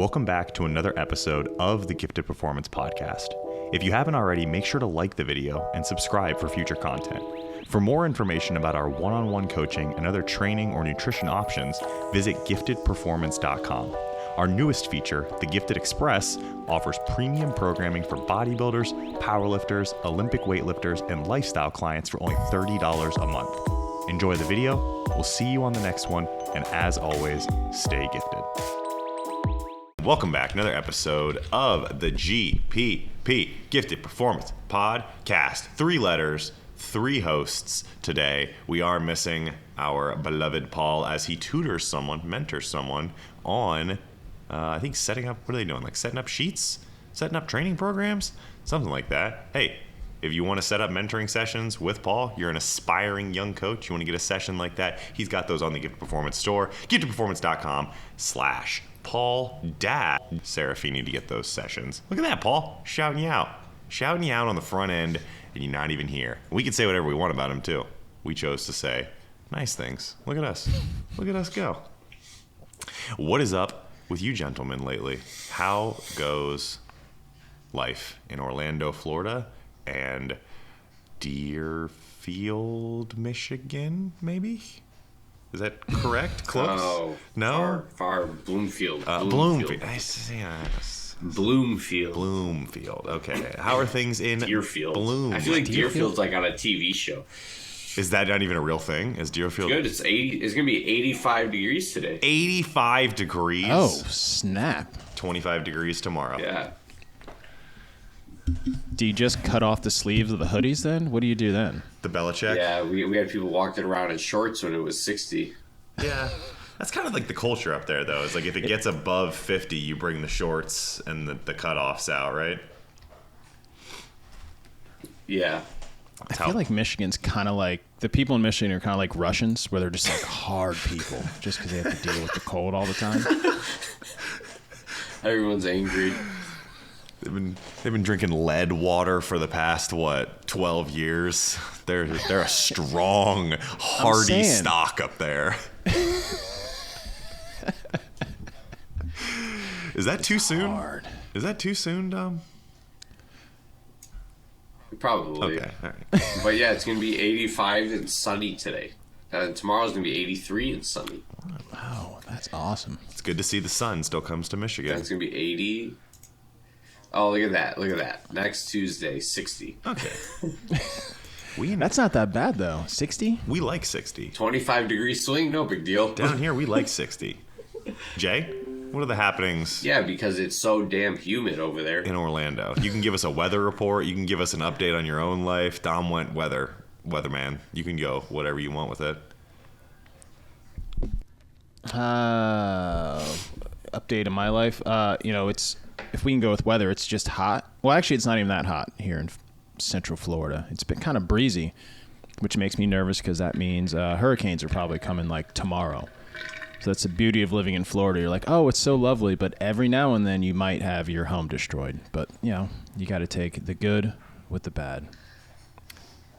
Welcome back to another episode of the Gifted Performance Podcast. If you haven't already, make sure to like the video and subscribe for future content. For more information about our one-on-one coaching and other training or nutrition options, visit giftedperformance.com. Our newest feature, the Gifted Express, offers premium programming for bodybuilders, powerlifters, Olympic weightlifters, and lifestyle clients for only $30 a month. Enjoy the video. We'll see you on the next one. And as always, stay gifted. Welcome back. Another episode of the GPP, Gifted Performance Podcast. 3 letters, 3 hosts today. We are missing our beloved Paul as he tutors someone, mentors someone on, I think setting up, what are they doing? Like setting up sheets? Setting up training programs? Something like that. Hey, if you want to set up mentoring sessions with Paul, you're an aspiring young coach, you want to get a session like that, he's got those on the Gifted Performance store, giftedperformance.com/Paul Dad Serafini to get those sessions. Look at that, Paul, shouting you out on the front end, and you're not even here. We can say whatever we want about him too. We chose to say nice things. Look at us go. What is up with you gentlemen lately? How goes life in Orlando, Florida, and Deerfield, Michigan, maybe? Is that correct? Close? No? Far. Bloomfield. Bloomfield. Bloomfield. Okay. How are things in Deerfield? Bloom? I feel like Deerfield's like on a TV show. Is that not even a real thing? Is Deerfield good? It's 80. It's gonna be 85 degrees today. 85 degrees. Oh, snap. 25 degrees tomorrow. Yeah. Do you just cut off the sleeves of the hoodies then? What do you do then? The Belichick? Yeah, we had people walking around in shorts when it was 60. Yeah. That's kind of like the culture up there, though. It's like if it gets above 50, you bring the shorts and the cutoffs out, right? Yeah. I feel like Michigan's kind of like, the people in Michigan are kind of like Russians, where they're just like hard people, just because they have to deal with the cold all the time. Everyone's angry. They've been drinking lead water for the past 12 years. They're a strong, hardy stock up there. Is that too soon? Hard. Is that too soon, Dom? Probably. Okay, all right. But yeah, it's gonna be 85 and sunny today. Tomorrow's gonna be 83 and sunny. Wow, that's awesome. It's good to see the sun still comes to Michigan. It's gonna be 80. Oh, look at that. Next Tuesday, 60. Okay. That's not that bad, though. 60? We like 60. 25 degree swing, no big deal. Down here, we like 60. Jay, what are the happenings? Yeah, because it's so damn humid over there. In Orlando. You can give us a weather report. You can give us an update on your own life. Dom went weatherman. You can go whatever you want with it. Update in my life. It's, if we can go with weather, it's just hot. Well, actually, it's not even that hot here in Central Florida. It's been kind of breezy, which makes me nervous because that means hurricanes are probably coming like tomorrow. So that's the beauty of living in Florida. You're like, oh, it's so lovely, but every now and then you might have your home destroyed. But, you got to take the good with the bad.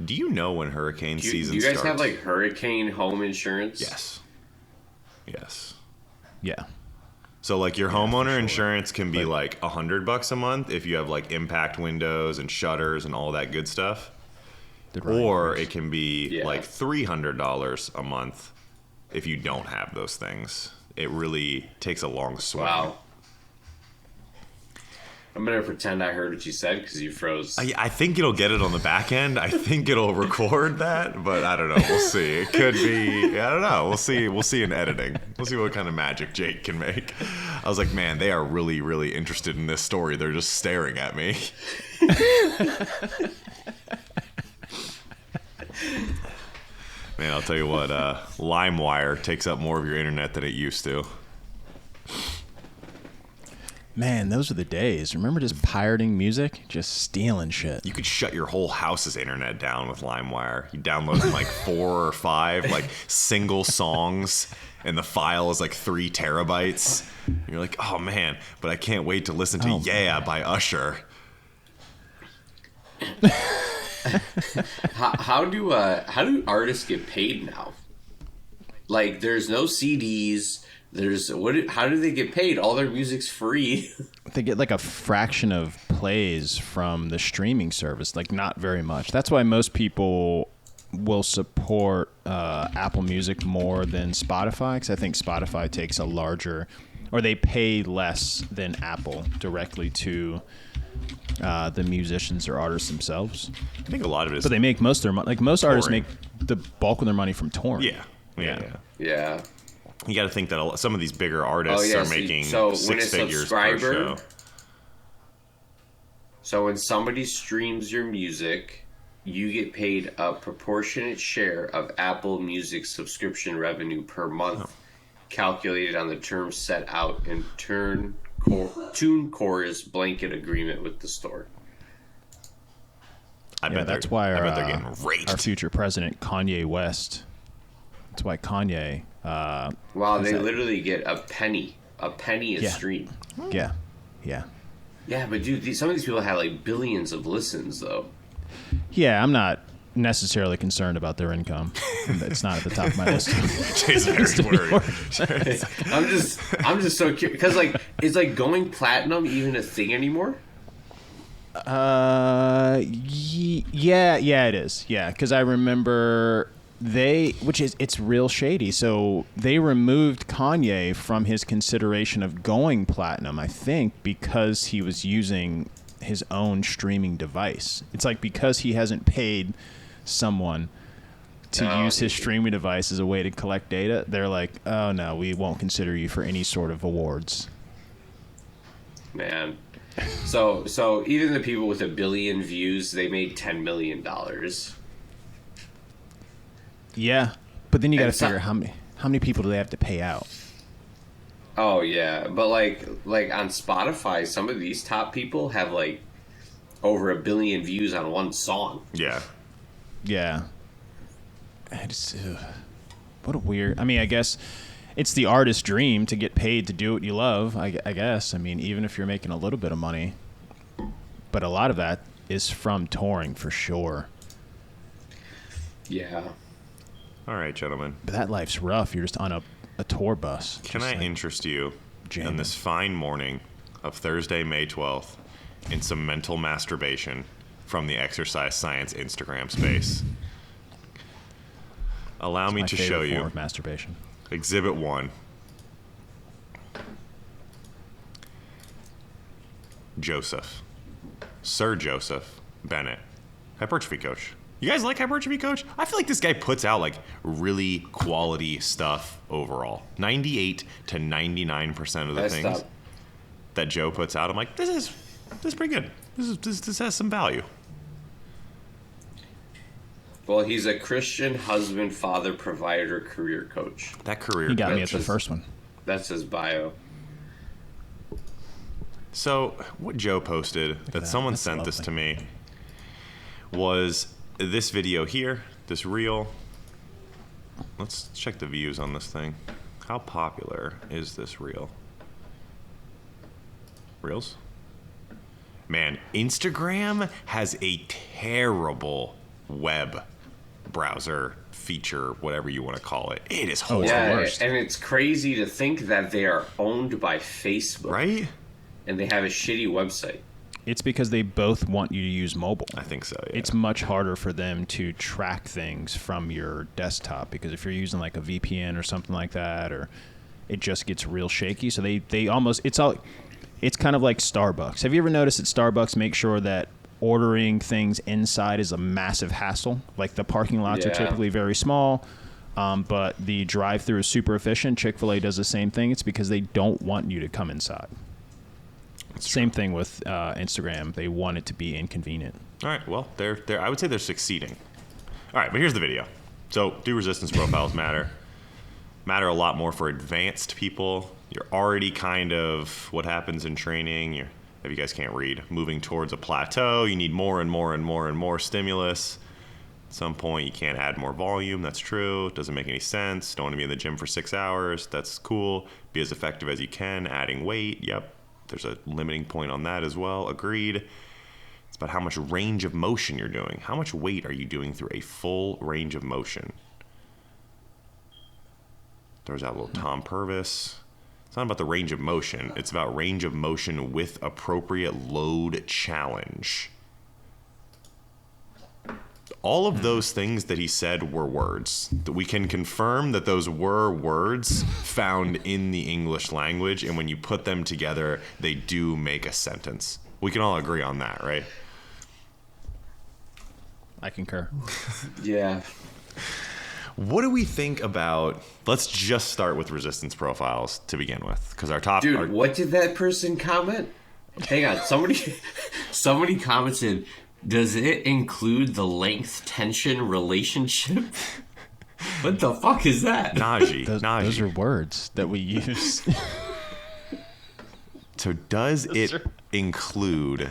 Do you know when hurricane season starts? Do you guys have like hurricane home insurance? Yes. Yeah. So like your homeowner insurance can be like $100 a month if you have like impact windows and shutters and all that good stuff. Or it can be like $300 a month if you don't have those things. It really takes a long swing. Wow. I'm going to pretend I heard what you said because you froze. I think it'll get it on the back end. I think it'll record that, but I don't know. We'll see. It could be, I don't know. We'll see in editing. We'll see what kind of magic Jake can make. I was like, man, they are really, really interested in this story. They're just staring at me. Man, I'll tell you what, LimeWire takes up more of your internet than it used to. Man, those are the days. Remember just pirating music? Just stealing shit. You could shut your whole house's internet down with LimeWire. You download like 4 or 5 like single songs, and the file is like 3 terabytes. And you're like, oh man, but I can't wait to listen to Yeah by Usher. How do artists get paid now? Like, there's no CDs, How do they get paid? All their music's free. They get like a fraction of plays from the streaming service, like not very much. That's why most people will support Apple Music more than Spotify, because I think Spotify takes a larger, or they pay less than Apple directly to the musicians or artists themselves. I think a lot of it is. But they make most of their money. Like most artists touring. make the bulk of their money from touring. Yeah. Yeah. You got to think that some of these bigger artists are making six figures per show. So when somebody streams your music, you get paid a proportionate share of Apple Music subscription revenue per month, calculated on the terms set out in TuneCore's blanket agreement with the store. I bet that's why I bet they're getting raped. our future president, Kanye West. That's why Kanye. Wow, they literally get a penny a stream. Yeah. Yeah, but dude, some of these people have like billions of listens, though. Yeah, I'm not necessarily concerned about their income. It's not at the top of my list. Jay's very worried. I'm just so curious because like, is like going platinum even a thing anymore? Yeah, it is. Yeah, because I remember it's real shady. So they removed Kanye from his consideration of going platinum, I think, because he was using his own streaming device. It's like because he hasn't paid someone to use his streaming device as a way to collect data, they're like, oh no, we won't consider you for any sort of awards. Man. So even the people with 1 billion views, they made $10 million. Yeah, but then you got to figure how many people do they have to pay out? Oh yeah, but like on Spotify, some of these top people have like over 1 billion views on one song. Yeah. What a weird. I mean, I guess it's the artist's dream to get paid to do what you love. I guess. I mean, even if you're making a little bit of money, but a lot of that is from touring for sure. Yeah. All right, gentlemen. But that life's rough. You're just on a tour bus. Can I interest you in this fine morning of Thursday, May 12th, in some mental masturbation from the Exercise Science Instagram space? Allow me to show you masturbation. Exhibit 1. Joseph. Sir Joseph Bennett, hypertrophy coach. You guys like hypertrophy coach? I feel like this guy puts out like really quality stuff overall. 98 to 99% of the things that Joe puts out, I'm like, this is pretty good. This has some value. Well, he's a Christian husband, father, provider, career coach. That career. He got me at the first one. That's his bio. So what Joe posted that someone sent this to me was this video here, this reel. Let's check the views on this thing. How popular is this reel? Reels? Man, Instagram has a terrible web browser feature, whatever you want to call it. It is horrible. Yeah, and it's crazy to think that they are owned by Facebook. Right? And they have a shitty website. It's because they both want you to use mobile. I think so, yeah. It's much harder for them to track things from your desktop because if you're using like a VPN or something like that, or it just gets real shaky. So they almost, it's kind of like Starbucks. Have you ever noticed that Starbucks makes sure that ordering things inside is a massive hassle? Like the parking lots are typically very small, but the drive-thru is super efficient. Chick-fil-A does the same thing. It's because they don't want you to come inside. Same thing with Instagram. They want it to be inconvenient. All right. Well, they're I would say they're succeeding. All right, but here's the video. So, do resistance profiles matter? Matter a lot more for advanced people. You're already kind of what happens in training. If you guys can't read, moving towards a plateau. You need more and more and more and more stimulus. At some point, you can't add more volume. That's true. It doesn't make any sense. Don't want to be in the gym for 6 hours. That's cool. Be as effective as you can. Adding weight. Yep. There's a limiting point on that as well. Agreed. It's about how much range of motion you're doing. How much weight are you doing through a full range of motion? There's that little Tom Purvis. It's not about the range of motion. It's about range of motion with appropriate load challenge. All of those things that he said were words. We can confirm that those were words found in the English language, and when you put them together, they do make a sentence. We can all agree on that, right? I concur. Yeah. What do we think about, let's just start with resistance profiles to begin with, because our top... Dude, what did that person comment? Hang on, somebody commented, does it include the length tension relationship? What the fuck is that? Najee. Those are words that we use. So does it include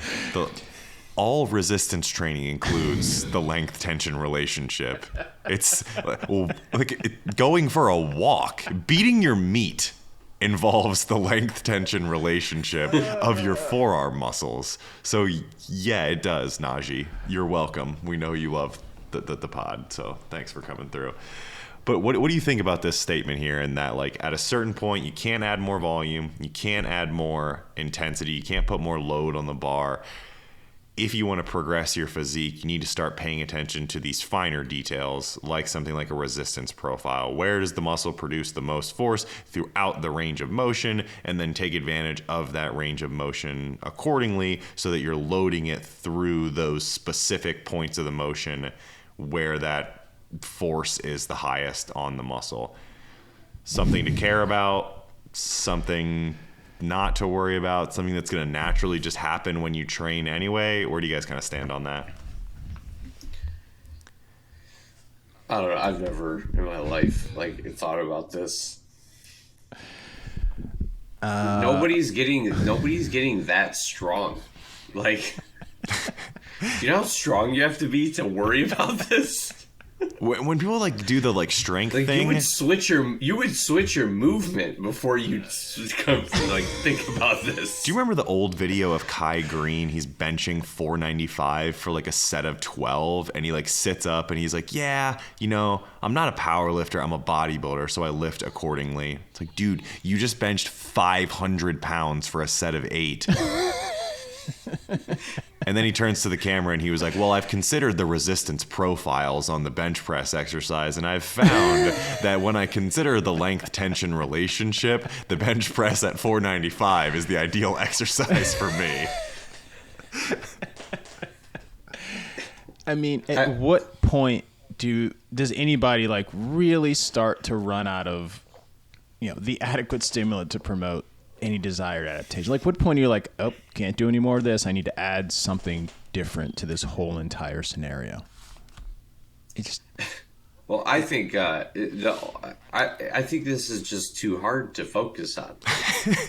all resistance training includes the length tension relationship? It's like going for a walk, beating your meat involves the length tension relationship of your forearm muscles. So yeah, it does, Najee. You're welcome. We know you love the pod, so thanks for coming through. But what do you think about this statement here, in that, like, at a certain point, you can't add more volume, you can't add more intensity, you can't put more load on the bar. If you want to progress your physique, you need to start paying attention to these finer details, like something like a resistance profile. Where does the muscle produce the most force throughout the range of motion, and then take advantage of that range of motion accordingly so that you're loading it through those specific points of the motion where that force is the highest on the muscle. Something to care about, something not to worry about, something that's going to naturally just happen when you train anyway. Where do you guys kind of stand on that? I don't know. I've never in my life thought about this. Nobody's getting that strong. Like, do you know how strong you have to be to worry about this? When people do the strength thing, you would switch your movement before you think about this. Do you remember the old video of Kai Green? He's benching 495 for a set of 12, and he sits up and he's like, yeah, I'm not a power lifter, I'm a bodybuilder, so I lift accordingly. It's like, dude, you just benched 500 pounds for a set of 8. And then he turns to the camera and he was like, well, I've considered the resistance profiles on the bench press exercise, and I've found that when I consider the length tension relationship, the bench press at 495 is the ideal exercise for me. I mean, at what point does anybody really start to run out of the adequate stimulant to promote any desired adaptation? What point are you like, oh, can't do any more of this, I need to add something different to this whole entire scenario? Well, I think I think this is just too hard to focus on.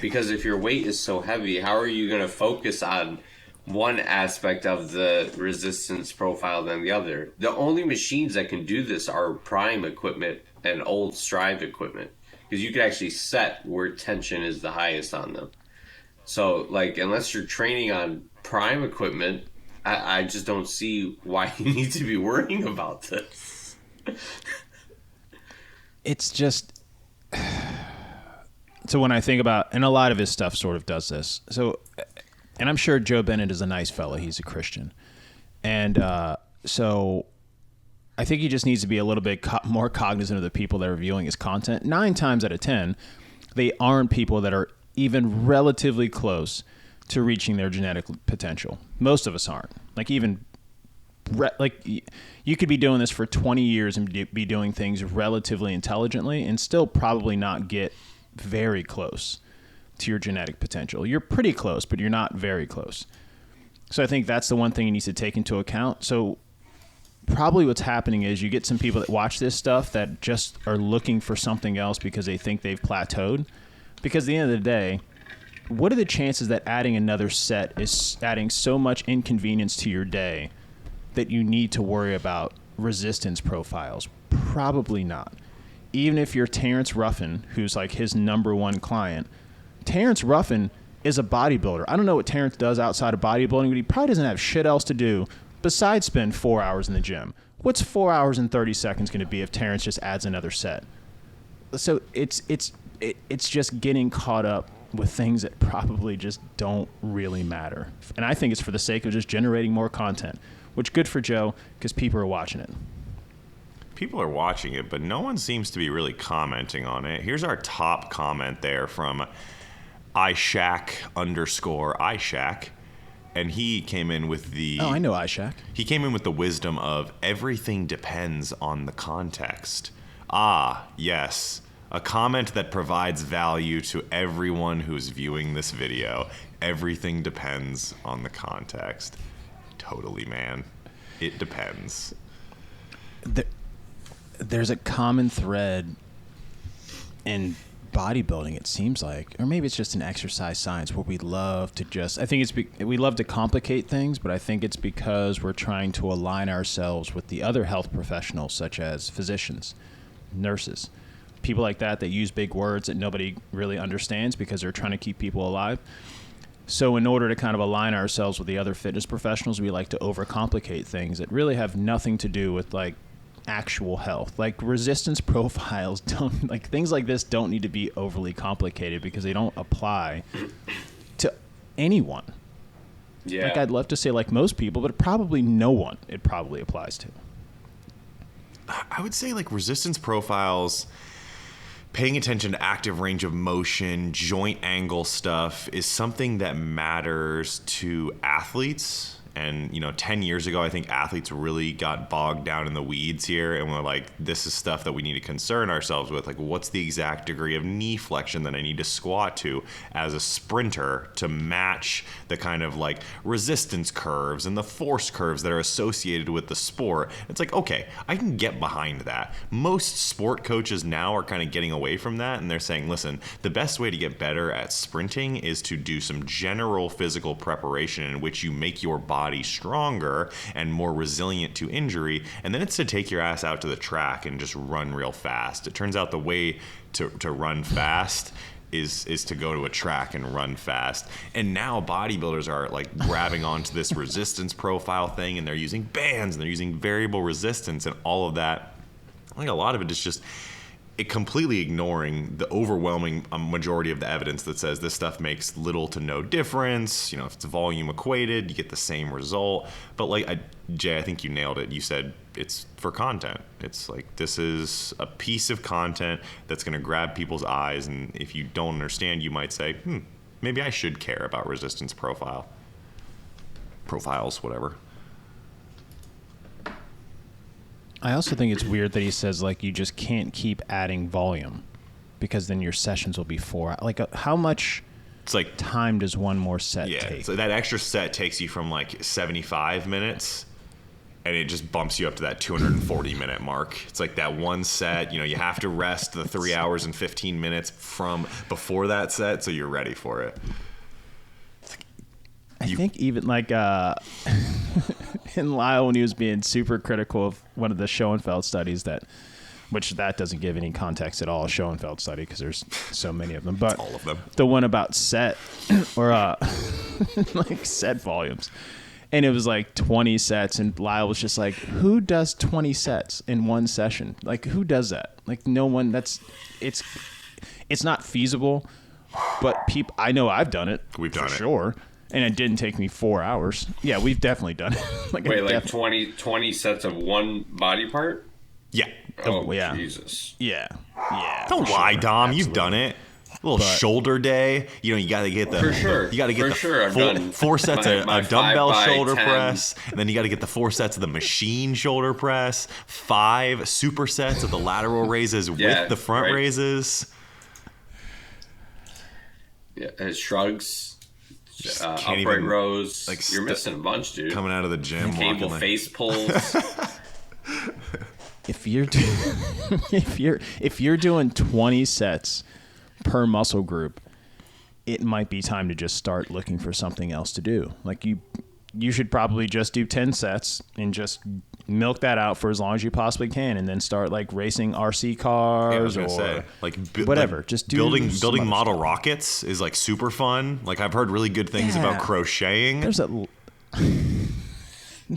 Because if your weight is so heavy, how are you going to focus on one aspect of the resistance profile than the other? The only machines that can do this are prime equipment and old Strive equipment, because you can actually set where tension is the highest on them. So, unless you're training on prime equipment, I just don't see why you need to be worrying about this. It's just... So when I think about... And a lot of his stuff sort of does this. So, and I'm sure Joe Bennett is a nice fellow. He's a Christian. And so... I think he just needs to be a little bit more cognizant of the people that are viewing his content. 9 times out of 10, they aren't people that are even relatively close to reaching their genetic potential. Most of us aren't. You could be doing this for 20 years and be doing things relatively intelligently and still probably not get very close to your genetic potential. You're pretty close, but you're not very close. So I think that's the one thing you need to take into account. So probably what's happening is you get some people that watch this stuff that just are looking for something else because they think they've plateaued. Because at the end of the day, what are the chances that adding another set is adding so much inconvenience to your day that you need to worry about resistance profiles? Probably not. Even if you're Terrence Ruffin, who's his number one client, Terrence Ruffin is a bodybuilder. I don't know what Terrence does outside of bodybuilding, but he probably doesn't have shit else to do besides spend 4 hours in the gym. What's 4 hours and 30 seconds going to be if Terrence just adds another set? So it's it's just getting caught up with things that probably just don't really matter. And I think it's for the sake of just generating more content, which good for Joe because people are watching it. People are watching it, but no one seems to be really commenting on it. Here's our top comment there from iShack_iShack. And he came in with the... Oh, I know iShack. He came in with the wisdom of everything depends on the context. Ah, yes. A comment that provides value to everyone who's viewing this video. Everything depends on the context. Totally, man. It depends. There's a common thread in bodybuilding, it seems like, or maybe it's just an exercise science where we love to just, I think it's we love to complicate things, but I think it's because we're trying to align ourselves with the other health professionals such as physicians, nurses, people like that use big words that nobody really understands because they're trying to keep people alive. So in order to kind of align ourselves with the other fitness professionals, we like to overcomplicate things that really have nothing to do with like actual health. Like resistance profiles don't, like things like this don't need to be overly complicated because they don't apply to anyone. Yeah. Like I'd love to say like most people, but probably no one it probably applies to. I would say like resistance profiles, paying attention to active range of motion, joint angle stuff is something that matters to athletes. And, 10 years ago, I think athletes really got bogged down in the weeds here. And we're like, this is stuff that we need to concern ourselves with. Like, what's the exact degree of knee flexion that I need to squat to as a sprinter to match the kind of like resistance curves and the force curves that are associated with the sport? It's like, okay, I can get behind that. Most sport coaches now are kind of getting away from that. And they're saying, listen, the best way to get better at sprinting is to do some general physical preparation in which you make your body stronger and more resilient to injury, and then it's to take your ass out to the track and just run real fast. It turns out the way to run fast is to go to a track and run fast. And now bodybuilders are like grabbing onto this resistance profile thing, and they're using bands and they're using variable resistance and all of that. I think a lot of it is just completely ignoring the overwhelming majority of the evidence that says this stuff makes little to no difference. If it's volume equated, you get the same result. But Jay, I think you nailed it. You said it's for content. It's like, this is a piece of content that's going to grab people's eyes. And if you don't understand, you might say, maybe I should care about resistance profiles, whatever. I also think it's weird that he says like you just can't keep adding volume because then your sessions will be 4 hours. Like how much it's like time does one more set take? So that extra set takes you from like 75 minutes and it just bumps you up to that 240 minute mark. It's like that one set, you have to rest the 3 hours and 15 minutes from before that set so you're ready for it. I think even like in Lyle, when he was being super critical of one of the Schoenfeld studies which doesn't give any context at all, a Schoenfeld study, because there's so many of them. But all of them. The one about set or like set volumes. And it was like 20 sets. And Lyle was just like, who does 20 sets in one session? Like, who does that? Like, no one. It's not feasible. But I know I've done it. We've done it. For sure. And it didn't take me 4 hours. Yeah, we've definitely done it. Wait, 20 sets of one body part? Yeah. Oh, yeah. Jesus. Yeah. Don't lie, Dom. Absolutely. You've done it. A little shoulder day. You got to get the for sure. You got to get the I've done four sets of a dumbbell shoulder 10. press, and then you got to get the 4 sets of the machine shoulder press, 5 supersets of the lateral raises with the front raises. Yeah, shrugs. Upright rows. Like you're missing a bunch, dude. Coming out of the gym, cable face pulls. If you're doing 20 sets per muscle group, it might be time to just start looking for something else to do. Like you should probably just do 10 sets and just milk that out for as long as you possibly can, and then start like racing RC cars whatever. Like, just do building model rockets is like super fun. Like I've heard really good things about crocheting.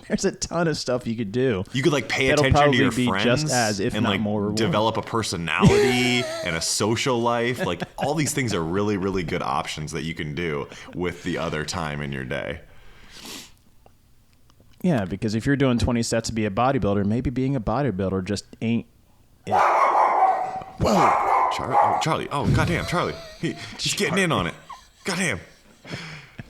there's a ton of stuff you could do. You could like pay That'll attention to your probably be friends just as, if and not like more rewarding. develop a personality and a social life. Like all these things are really, really good options that you can do with the other time in your day. Yeah, because if you're doing 20 sets to be a bodybuilder, maybe being a bodybuilder just ain't it. Whoa. Charlie. Oh, goddamn, Charlie. He's getting in on it. Goddamn.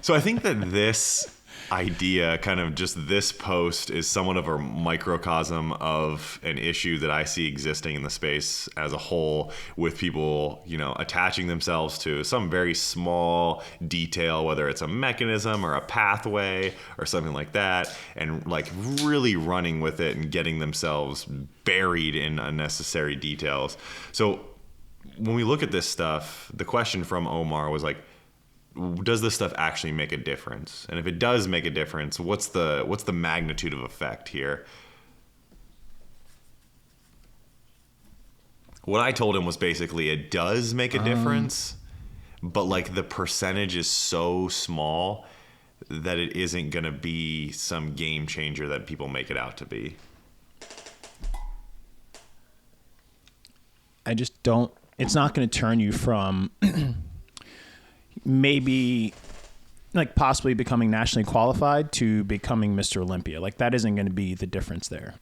So I think that this idea, kind of just this post, is somewhat of a microcosm of an issue that I see existing in the space as a whole, with people, attaching themselves to some very small detail, whether it's a mechanism or a pathway or something like that, and like really running with it and getting themselves buried in unnecessary details. So when we look at this stuff, the question from Omar was like, does this stuff actually make a difference? And if it does make a difference, what's the magnitude of effect here? What I told him was basically it does make a difference, but like the percentage is so small that it isn't going to be some game changer that people make it out to be. I just don't. It's not going to turn you from maybe like possibly becoming nationally qualified to becoming Mr. Olympia. Like that isn't going to be the difference there.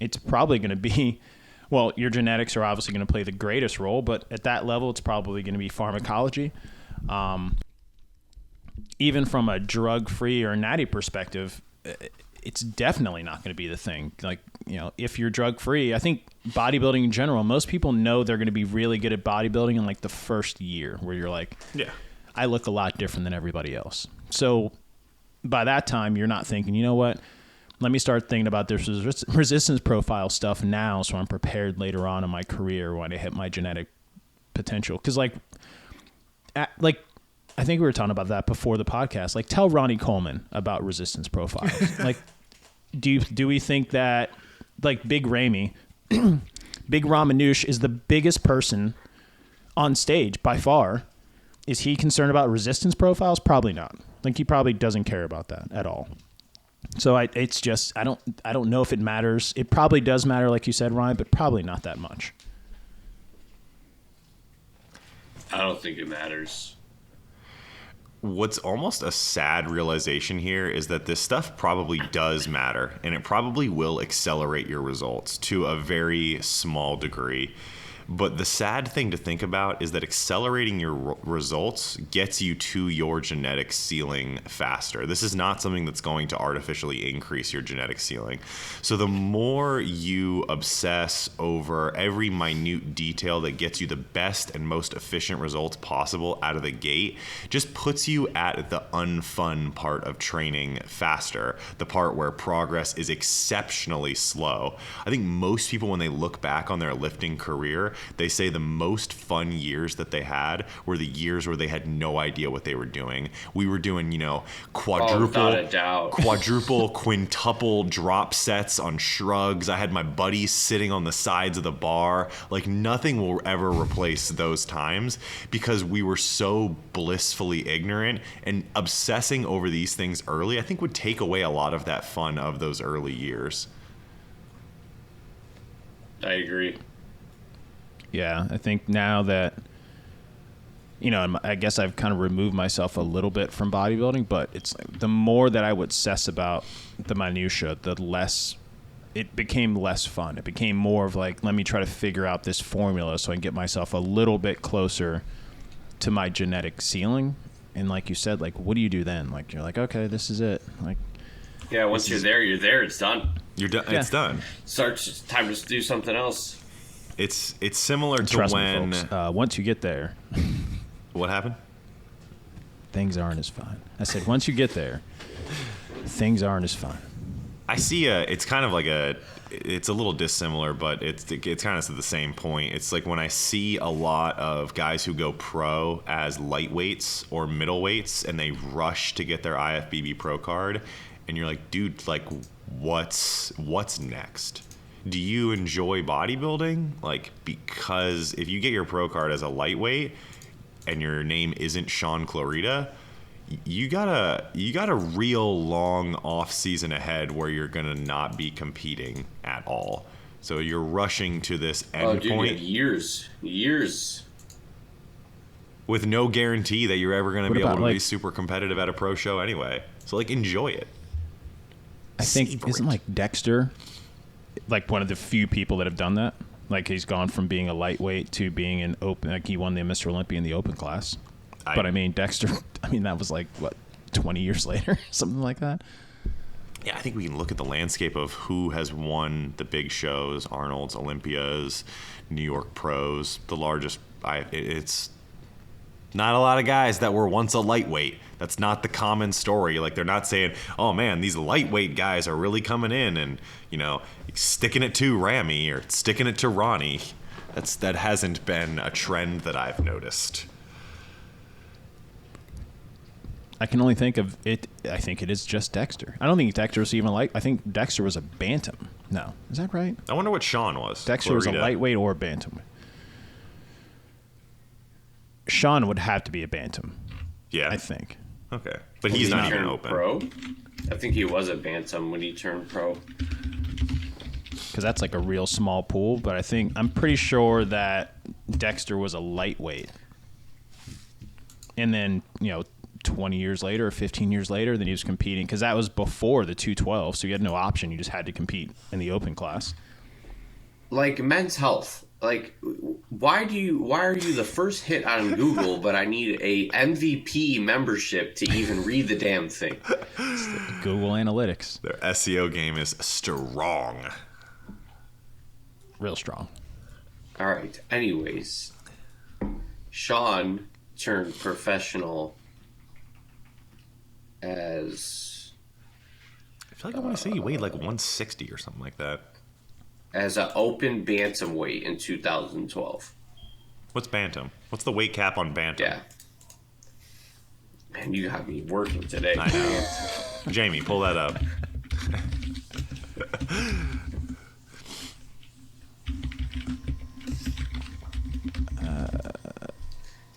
It's probably going to be, well, your genetics are obviously going to play the greatest role, but at that level, it's probably going to be pharmacology. Even from a drug-free or natty perspective, it's definitely not going to be the thing. Like, if you're drug-free, I think bodybuilding in general, most people know they're going to be really good at bodybuilding in like the first year, where you're like, yeah, I look a lot different than everybody else. So by that time, you're not thinking, you know what, let me start thinking about this resistance profile stuff now, so I'm prepared later on in my career when I hit my genetic potential. Because I think we were talking about that before the podcast. Like, tell Ronnie Coleman about resistance profiles. Like, do we think that, like, Big Ramy, Big Ramanouche is the biggest person on stage by far? Is he concerned about resistance profiles? Probably not. Like, he probably doesn't care about that at all. So it's just, I don't know if it matters. It probably does matter, like you said, Ryan, but probably not that much. I don't think it matters. What's almost a sad realization here is that this stuff probably does matter, and it probably will accelerate your results to a very small degree. But the sad thing to think about is that accelerating your results gets you to your genetic ceiling faster. This is not something that's going to artificially increase your genetic ceiling. So the more you obsess over every minute detail that gets you the best and most efficient results possible out of the gate, just puts you at the unfun part of training faster, the part where progress is exceptionally slow. I think most people, when they look back on their lifting career, they say the most fun years that they had were the years where they had no idea what they were doing. We were doing, quadruple, quintuple drop sets on shrugs. I had my buddies sitting on the sides of the bar. Like, nothing will ever replace those times, because we were so blissfully ignorant, and obsessing over these things early, I think, would take away a lot of that fun of those early years. I agree. Yeah, I think now that, I guess I've kind of removed myself a little bit from bodybuilding, but it's like the more that I would obsess about the minutia, the less it became less fun. It became more of like, let me try to figure out this formula so I can get myself a little bit closer to my genetic ceiling. And like you said, like, what do you do then? Like, you're like, okay, this is it. Like, yeah, once you're there, it's done. You're done. Yeah. It's done. It's time to do something else. It's similar to trust when... me, folks, once you get there... What happened? Things aren't as fun. I said, once you get there, things aren't as fun. I see it's kind of like it's a little dissimilar, but it's kind of to the same point. It's like when I see a lot of guys who go pro as lightweights or middleweights, and they rush to get their IFBB pro card, and you're like, dude, like, what's next? Do you enjoy bodybuilding? Like, because if you get your pro card as a lightweight and your name isn't Sean Clarita, you got a real long off season ahead where you're gonna not be competing at all. So you're rushing to this end point. Years with no guarantee that you're ever gonna be able to be like, super competitive at a pro show anyway. So like enjoy it. I think isn't like Dexter like one of the few people that have done that? Like he's gone from being a lightweight to being an open. Like he won the Mr. Olympia in the open class. But I mean, Dexter. I mean, that was like what 20 years later, something like that. Yeah, I think we can look at the landscape of who has won the big shows: Arnold's, Olympias, New York Pros. The largest. It's not a lot of guys that were once a lightweight. That's not the common story. Like they're not saying, "Oh man, these lightweight guys are really coming in and sticking it to Ramy or sticking it to Ronnie." That hasn't been a trend that I've noticed. I can only think of it. I think it is just Dexter. I don't think Dexter was even I think Dexter was a bantam. No, is that right? I wonder what Sean was. Dexter was a lightweight or a bantam. Sean would have to be a bantam. Yeah, I think. Okay, but he's not even open. Pro? I think he was a bantam when he turned pro. Because that's like a real small pool. But I'm pretty sure that Dexter was a lightweight. And then 20 years later or 15 years later, then he was competing because that was before the 212, so you had no option. You just had to compete in the open class. Like Men's Health, like why are you the first hit on Google, but I need a MVP membership to even read the damn thing? Google Analytics. Their SEO game is strong. Real strong. All right. Anyways, Sean turned professional as I feel like I want to say he weighed like 160 or something like that. As an open bantamweight in 2012. What's bantam? What's the weight cap on bantam? Yeah. Man, you got me working today. I know. Jamie, pull that up.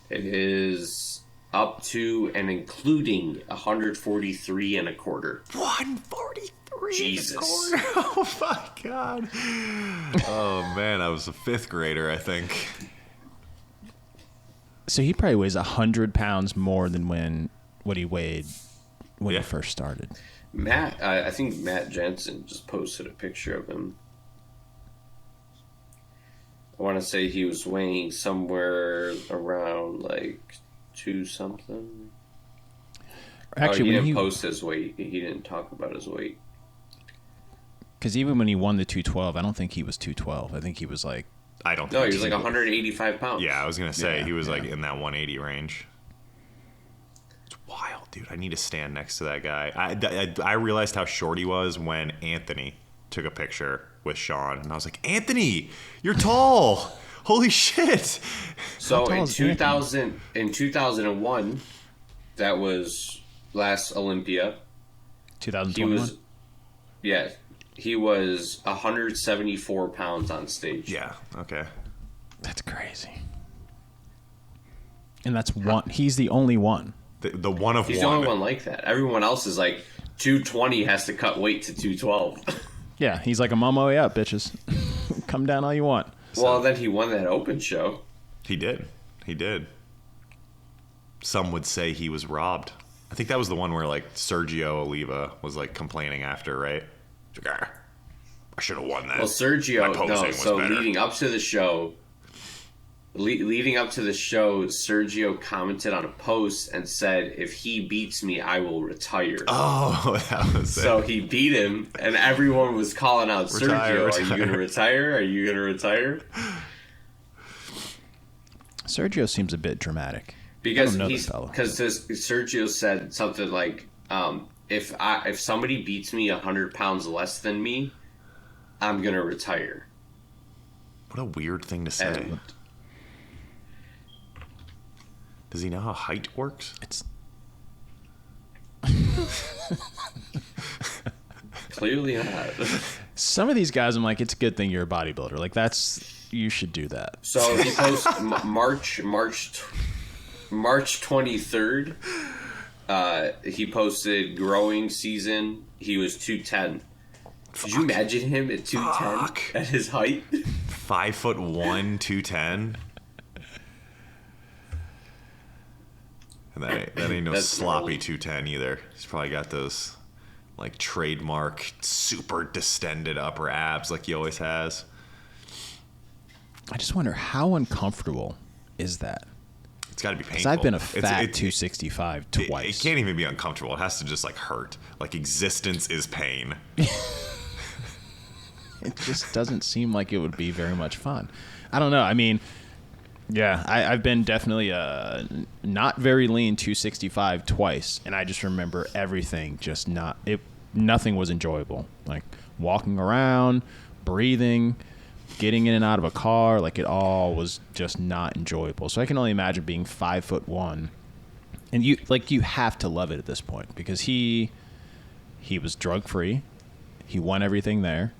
It is up to and including 143 and a quarter. 143 Jesus. and a quarter. Oh my god. Oh man, I was a fifth grader, I think. So he probably weighs 100 pounds more than what he weighed when he first started. Matt, I think Matt Jensen just posted a picture of him. I want to say he was weighing somewhere around like 2 something. Actually, he didn't post his weight. He didn't talk about his weight. Because even when he won the 212, I don't think he was 212. I think he was like... I don't think No, he was like 185 pounds. Yeah, I was going to say he was like in that 180 range. It's wild, dude. I need to stand next to that guy. I realized how short he was when Anthony took a picture with Sean. And I was like, Anthony, you're tall. Holy shit. So in 2001, that was last Olympia. 2021? He was 174 pounds on stage. Yeah, okay. That's crazy. And that's one. He's the only one. The one of He's one. the only one like that. Everyone else is like 220 has to cut weight to 212. Yeah, he's like, I'm on my way up, bitches. Come down all you want. Well, then he won that open show. He did. Some would say he was robbed. I think that was the one where like Sergio Oliva was like complaining after, right? Like, I should have won that. Well, Sergio, leading up to the show, Sergio commented on a post and said, if he beats me, I will retire. Oh, that was it. So he beat him, and everyone was calling out, Retire. Are you going to retire? Are you going to retire? Sergio seems a bit dramatic. Because Sergio said something like, if somebody beats me 100 pounds less than me, I'm going to retire. What a weird thing to say. And does he know how height works? It's clearly not. some of these guys, I'm like, it's a good thing you're a bodybuilder. Like you should do that. So he posts March 23rd. He posted growing season. He was 210. Could you imagine him at 210 at his height? 5'1", 210. And that ain't no sloppy 210 either. He's probably got those like trademark super distended upper abs like he always has. I just wonder how uncomfortable is that? It's got to be painful. Because I've been a fat 265 twice. It can't even be uncomfortable. It has to just like hurt. Like existence is pain. It just doesn't seem like it would be very much fun. I don't know. I mean, yeah, I've been definitely not very lean 265 twice, and I just remember everything just nothing was enjoyable. Like walking around, breathing, getting in and out of a car, like it all was just not enjoyable. So I can only imagine being 5'1", and you have to love it at this point because he was drug free, he won everything there,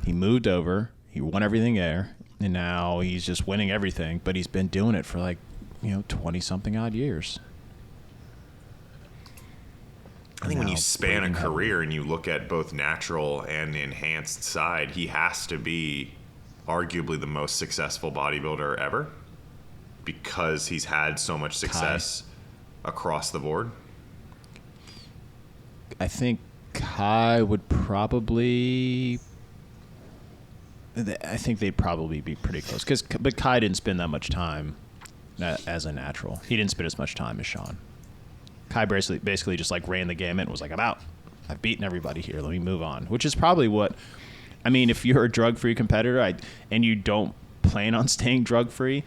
he moved over, he won everything there, and now he's just winning everything. But he's been doing it for 20 something odd years. I think when you span a career and you look at both natural and enhanced side, he has to be arguably the most successful bodybuilder ever because he's had so much success across the board. I think Kai would probably... I think they'd probably be pretty close. But Kai didn't spend that much time as a natural. He didn't spend as much time as Sean. Kai basically just like ran the gamut and was like, I'm out. I've beaten everybody here. Let me move on. Which is probably what... I mean, if you're a drug-free competitor and you don't plan on staying drug-free,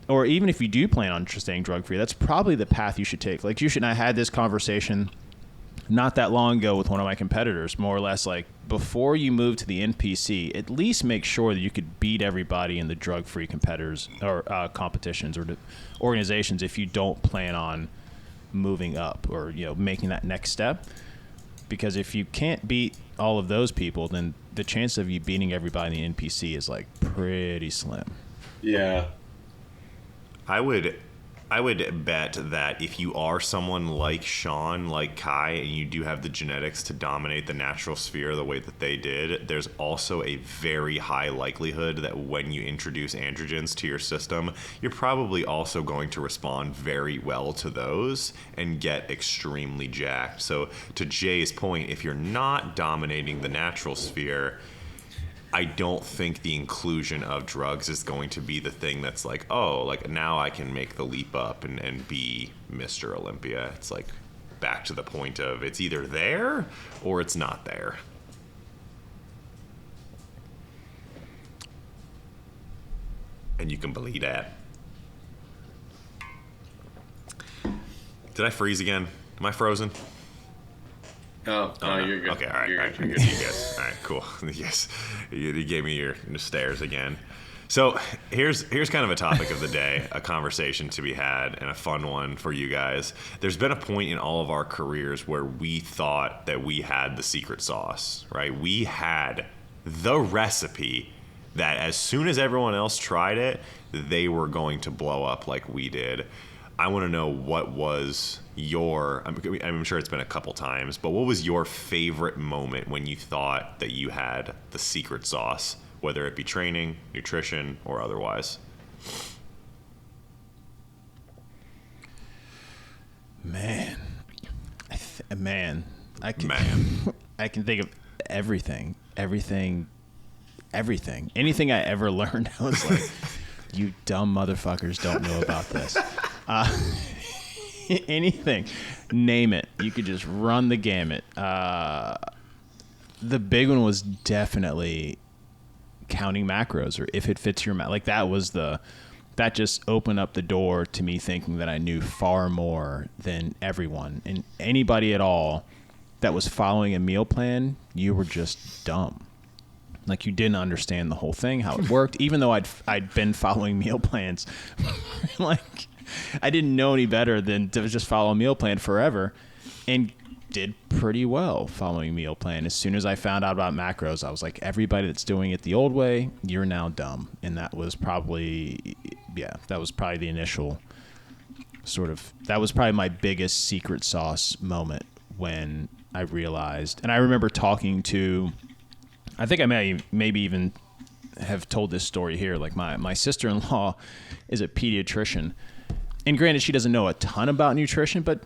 or even if you do plan on staying drug-free, that's probably the path you should take. Like, and I had this conversation not that long ago with one of my competitors, more or less like, before you move to the NPC, at least make sure that you could beat everybody in the drug-free competitors or competitions or organizations if you don't plan on moving up or making that next step. Because if you can't beat all of those people, then the chance of you beating everybody in the NPC is like pretty slim. Yeah. I would bet that if you are someone like Sean, like Kai, and you do have the genetics to dominate the natural sphere the way that they did, there's also a very high likelihood that when you introduce androgens to your system, you're probably also going to respond very well to those and get extremely jacked. So to Jay's point, if you're not dominating the natural sphere, I don't think the inclusion of drugs is going to be the thing that's like, oh, like now I can make the leap up and be Mr. Olympia. It's like back to the point of it's either there or it's not there. And you can believe that. Did I freeze again? Am I frozen? No, you're good. Okay, all right. You're good. Yes. All right, cool. Yes, you gave me your stares again. So here's kind of a topic of the day, a conversation to be had, and a fun one for you guys. There's been a point in all of our careers where we thought that we had the secret sauce, right? We had the recipe that as soon as everyone else tried it, they were going to blow up like we did. I want to know what was I'm sure it's been a couple times, but what was your favorite moment when you thought that you had the secret sauce, whether it be training, nutrition, or otherwise? Man, I can think of everything. Anything I ever learned, I was like, you dumb motherfuckers don't know about this. Anything, name it. You could just run the gamut. The big one was definitely counting macros, or if it fits your like that just opened up the door to me thinking that I knew far more than everyone and anybody at all that was following a meal plan. You were just dumb. Like you didn't understand the whole thing, how it worked, even though I'd been following meal plans. Like I didn't know any better than to just follow a meal plan forever, and did pretty well following meal plan. As soon as I found out about macros, I was like, everybody that's doing it the old way, you're now dumb. And that was probably the initial that was probably my biggest secret sauce moment when I realized, and I remember talking to, I think I maybe even have told this story here. Like my sister-in-law is a pediatrician, and granted, she doesn't know a ton about nutrition, but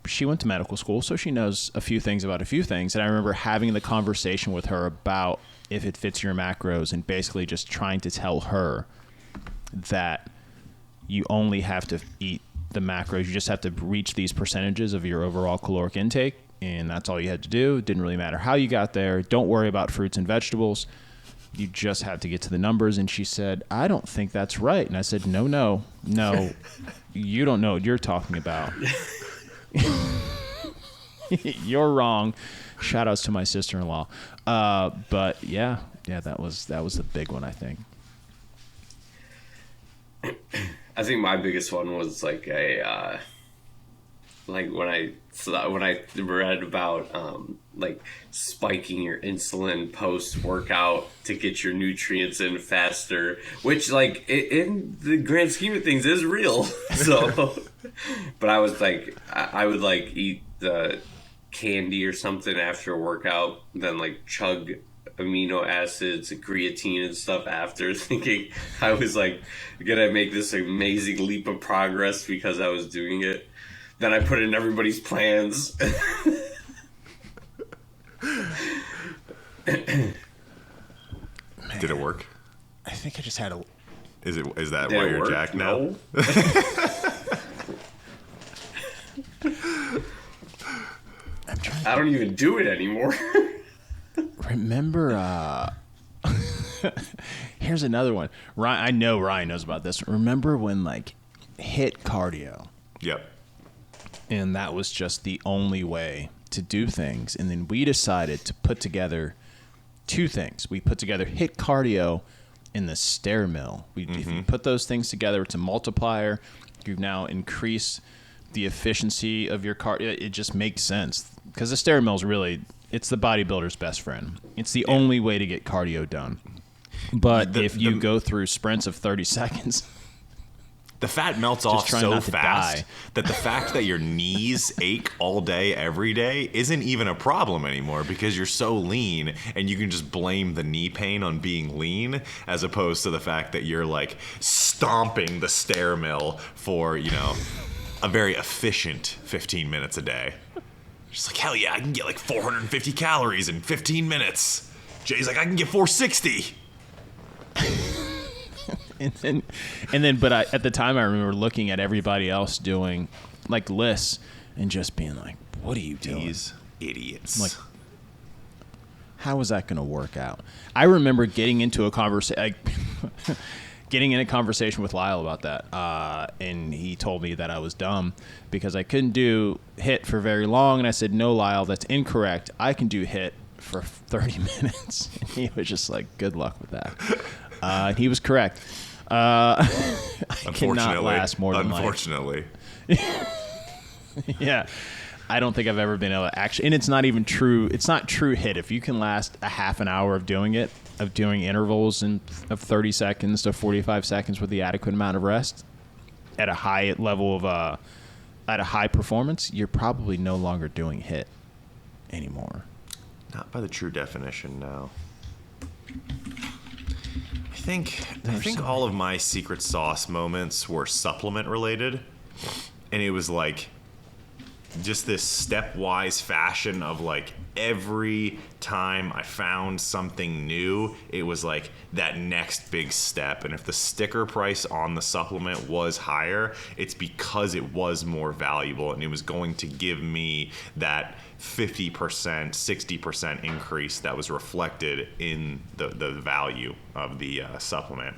she went to medical school, so she knows a few things about a few things. And I remember having the conversation with her about if it fits your macros, and basically just trying to tell her that you only have to eat the macros. You just have to reach these percentages of your overall caloric intake, and that's all you had to do. It didn't really matter how you got there. Don't worry about fruits and vegetables. You just have to get to the numbers. And she said, I don't think that's right. And I said, no, you don't know what you're talking about. You're wrong. Shout outs to my sister-in-law. But yeah, that was the big one, I think. I think my biggest one was like when I read about like spiking your insulin post workout to get your nutrients in faster, which like in the grand scheme of things is real. So, but I was like, I would like eat the candy or something after a workout, then like chug amino acids, creatine and stuff after, thinking I was like gonna make this amazing leap of progress because I was doing it. Then I put it in everybody's plans. Did it work? I think I just had a. Is that why you're jacked now? No. I don't even do it anymore. Remember, here's another one. I know Ryan knows about this. Remember when like HIIT cardio? Yep. And that was just the only way to do things. And then we decided to put together two things. We put together HIIT cardio and the stair mill. If you put those things together, it's a multiplier. You've now increased the efficiency of your cardio. It just makes sense because the stair mill is really, it's the bodybuilder's best friend. It's the only way to get cardio done. But if you go through sprints of 30 seconds... The fat melts off so fast that the fact that your knees ache all day, every day, isn't even a problem anymore because you're so lean, and you can just blame the knee pain on being lean as opposed to the fact that you're like stomping the stair mill for, a very efficient 15 minutes a day. Just like, hell yeah, I can get like 450 calories in 15 minutes. Jay's like, I can get 460. And then, but at the time, I remember looking at everybody else doing like lists and just being like, "What are you doing? These idiots!" I'm like, how is that going to work out? I remember getting into a conversation with Lyle about that, and he told me that I was dumb because I couldn't do HIIT for very long, and I said, "No, Lyle, that's incorrect. I can do HIIT for 30 minutes." And he was just like, "Good luck with that." He was correct. I cannot last more than unfortunately. Yeah. I don't think I've ever been able to actually, and it's not even true. It's not true HIIT. If you can last a half an hour of doing it, of doing intervals of 30 seconds to 45 seconds with the adequate amount of rest at a high level of, at a high performance, you're probably no longer doing HIIT anymore. Not by the true definition, no. I think all of my secret sauce moments were supplement related, and it was like just this stepwise fashion of like every time I found something new, it was like that next big step. And if the sticker price on the supplement was higher, it's because it was more valuable and it was going to give me that 50%, 60% increase that was reflected in the value of the supplement.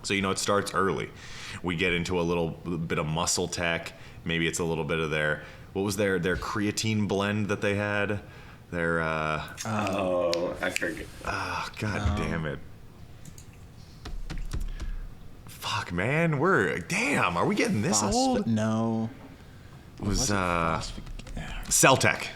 So, it starts early. We get into a little bit of muscle tech. Maybe it's a little bit of their creatine blend that they had. Their I forget. Oh, God damn it. Fuck, man. Are we getting this old? No. It was Celtec.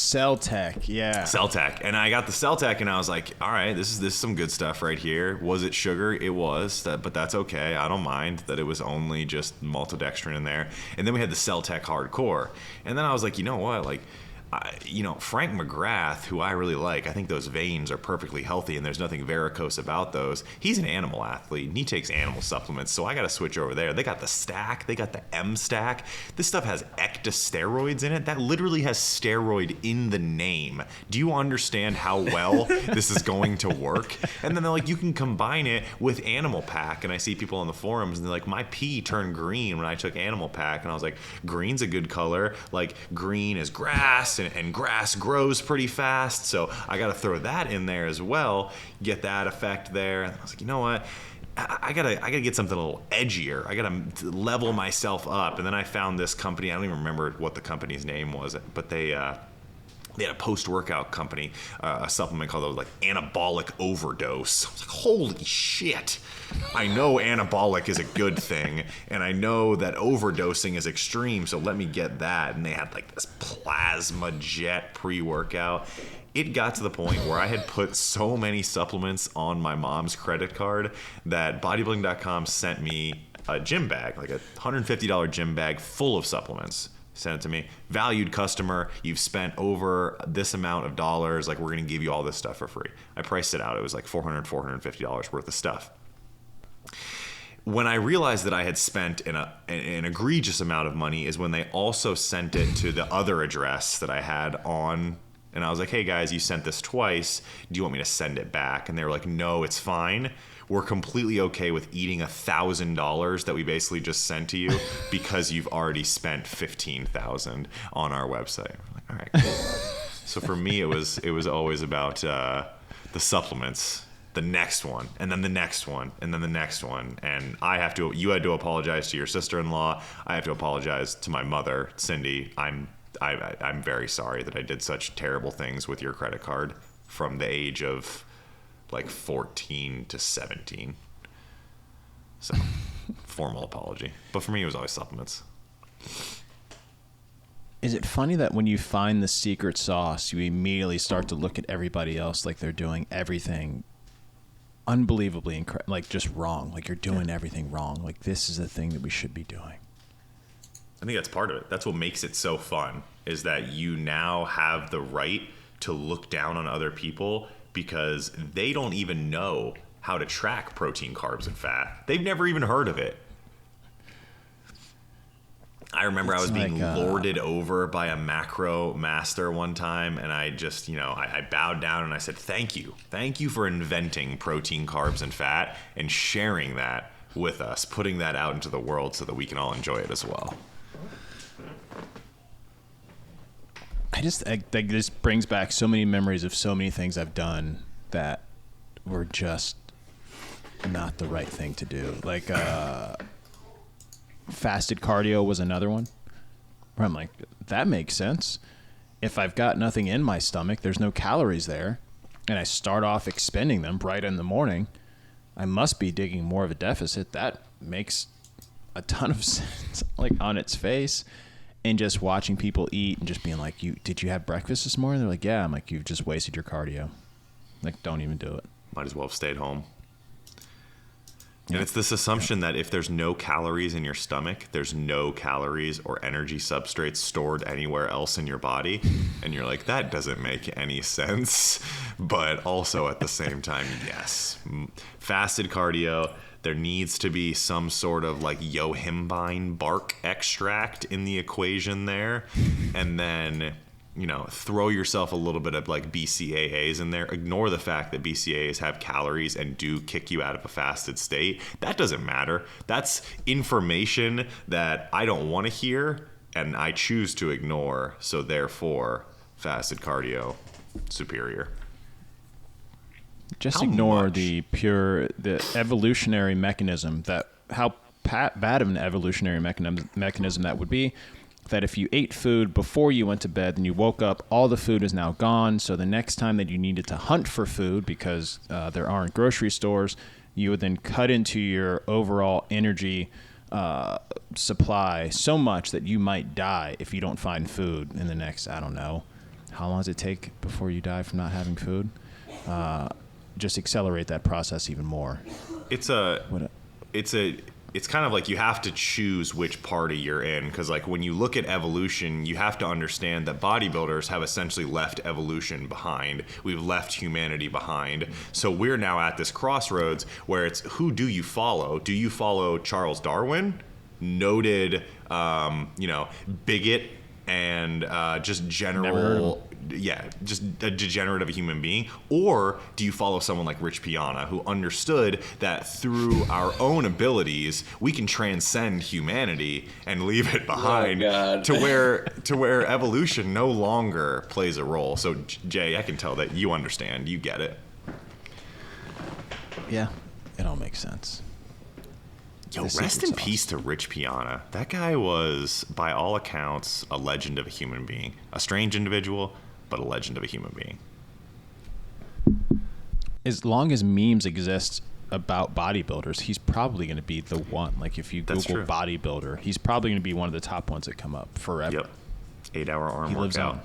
Celtec, yeah. Celtec. And I got the Celtec, and I was like, all right, this is some good stuff right here. Was it sugar? It was, but that's okay. I don't mind that it was only just maltodextrin in there. And then we had the Celtec Hardcore. And then I was like, you know what? Like, Frank McGrath, who I really like, I think those veins are perfectly healthy and there's nothing varicose about those. He's an animal athlete and he takes animal supplements, so I got to switch over there. They got the Stack, they got the M Stack. This stuff has ectosteroids in it. That literally has steroid in the name. Do you understand how well this is going to work? And then they're like, you can combine it with Animal Pack. And I see people on the forums and they're like, my pee turned green when I took Animal Pack. And I was like, green's a good color. Like, green is grass. And grass grows pretty fast, so I got to throw that in there as well, get that effect there. And I was like, you know what? I gotta get something a little edgier. I gotta level myself up. And then I found this company. I don't even remember what the company's name was, but they had a post-workout company, a supplement called like Anabolic Overdose. I was like, holy shit. I know anabolic is a good thing, and I know that overdosing is extreme, so let me get that. And they had like this plasma jet pre-workout. It got to the point where I had put so many supplements on my mom's credit card that bodybuilding.com sent me a gym bag, like a $150 gym bag full of supplements. Sent it to me. Valued customer, you've spent over this amount of dollars, like we're going to give you all this stuff for free. I priced it out. It was like $450 worth of stuff. When I realized that I had spent an egregious amount of money is when they also sent it to the other address that I had on. And I was like, hey guys, you sent this twice. Do you want me to send it back? And they were like, no, it's fine. We're completely okay with eating $1,000 that we basically just sent to you because you've already spent $15,000 on our website. I'm like, all right, cool. So for me, it was always about the supplements, the next one, and then the next one, and then the next one. And you had to apologize to your sister-in-law. I have to apologize to my mother, Cindy. I'm very sorry that I did such terrible things with your credit card from the age of like 14 to 17. So, formal apology. But for me, it was always supplements. Is it funny that when you find the secret sauce, you immediately start to look at everybody else like they're doing everything unbelievably like just wrong. Like you're doing everything wrong. Like this is the thing that we should be doing. I think that's part of it. That's what makes it so fun, is that you now have the right to look down on other people because they don't even know how to track protein, carbs, and fat. They've never even heard of it. I remember I was being lorded over by a macro master one time, and I just, I bowed down and I said, thank you. Thank you for inventing protein, carbs, and fat and sharing that with us, putting that out into the world so that we can all enjoy it as well. This brings back so many memories of so many things I've done that were just not the right thing to do. Like fasted cardio was another one where I'm like, that makes sense. If I've got nothing in my stomach, there's no calories there, and I start off expending them right in the morning, I must be digging more of a deficit. That makes a ton of sense, like on its face. And just watching people eat and just being like, did you have breakfast this morning? They're like, yeah. I'm like, you've just wasted your cardio. Like, don't even do it. Might as well have stayed home. And it's this assumption that if there's no calories in your stomach, there's no calories or energy substrates stored anywhere else in your body. And you're like, that doesn't make any sense. But also at the same time, yes. Fasted cardio, there needs to be some sort of like yohimbine bark extract in the equation there. And then, throw yourself a little bit of like BCAAs in there. Ignore the fact that BCAAs have calories and do kick you out of a fasted state. That doesn't matter. That's information that I don't want to hear and I choose to ignore. So therefore, fasted cardio, superior. Just ignore the evolutionary mechanism how bad of an evolutionary mechanism that would be. That if you ate food before you went to bed and you woke up, all the food is now gone. So the next time that you needed to hunt for food because there aren't grocery stores, you would then cut into your overall energy supply so much that you might die if you don't find food in the next, I don't know, how long does it take before you die from not having food? Just accelerate that process even more. It's kind of like you have to choose which party you're in, because like when you look at evolution, you have to understand that bodybuilders have essentially left evolution behind. We've left humanity behind. So we're now at this crossroads where it's, who do you follow? Do you follow Charles Darwin, noted bigot and just general, just a degenerate of a human being? Or do you follow someone like Rich Piana, who understood that through our own abilities, we can transcend humanity and leave it behind to where evolution no longer plays a role? So, Jay, I can tell that you understand. You get it. Yeah, it all makes sense. Yo, rest in peace to Rich Piana. That guy was, by all accounts, a legend of a human being. A strange individual, but a legend of a human being. As long as memes exist about bodybuilders, he's probably going to be the one. Like, if you Google bodybuilder, he's probably going to be one of the top ones that come up forever. Yep. 8-hour arm workout.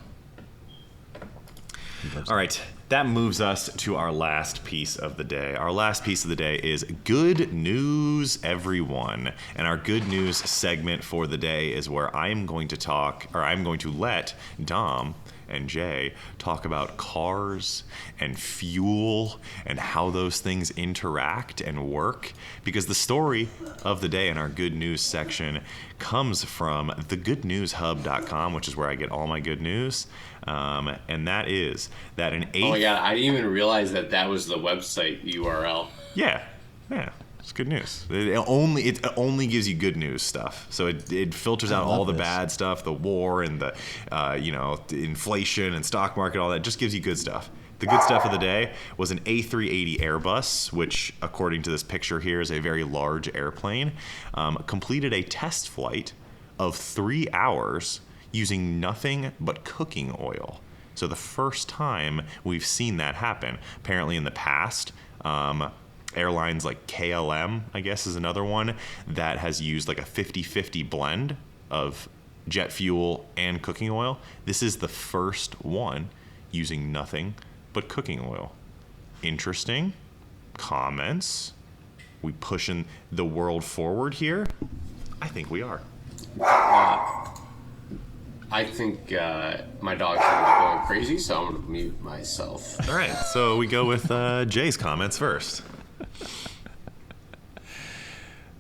All right. That moves us to our last piece of the day. Our last piece of the day is good news, everyone. And our good news segment for the day is where I'm going to let Dom and Jay talk about cars and fuel and how those things interact and work. Because the story of the day in our good news section comes from thegoodnewshub.com, which is where I get all my good news. And that is that an eighth... Oh my God, I didn't even realize that was the website URL. Yeah. It's good news. It only gives you good news stuff. So it filters out all the bad stuff, the war and the the inflation and stock market, all that. It just gives you good stuff. The good stuff of the day was an A380 Airbus, which, according to this picture here, is a very large airplane, completed a test flight of 3 hours using nothing but cooking oil. So the first time we've seen that happen. Apparently in the past, airlines like KLM, I guess, is another one that has used like a 50-50 blend of jet fuel and cooking oil. This is the first one using nothing but cooking oil. Interesting. Comments? We pushing the world forward here? I think we are. I think my dog's going to be going crazy, so I'm going to mute myself. All right, so we go with Jay's comments first.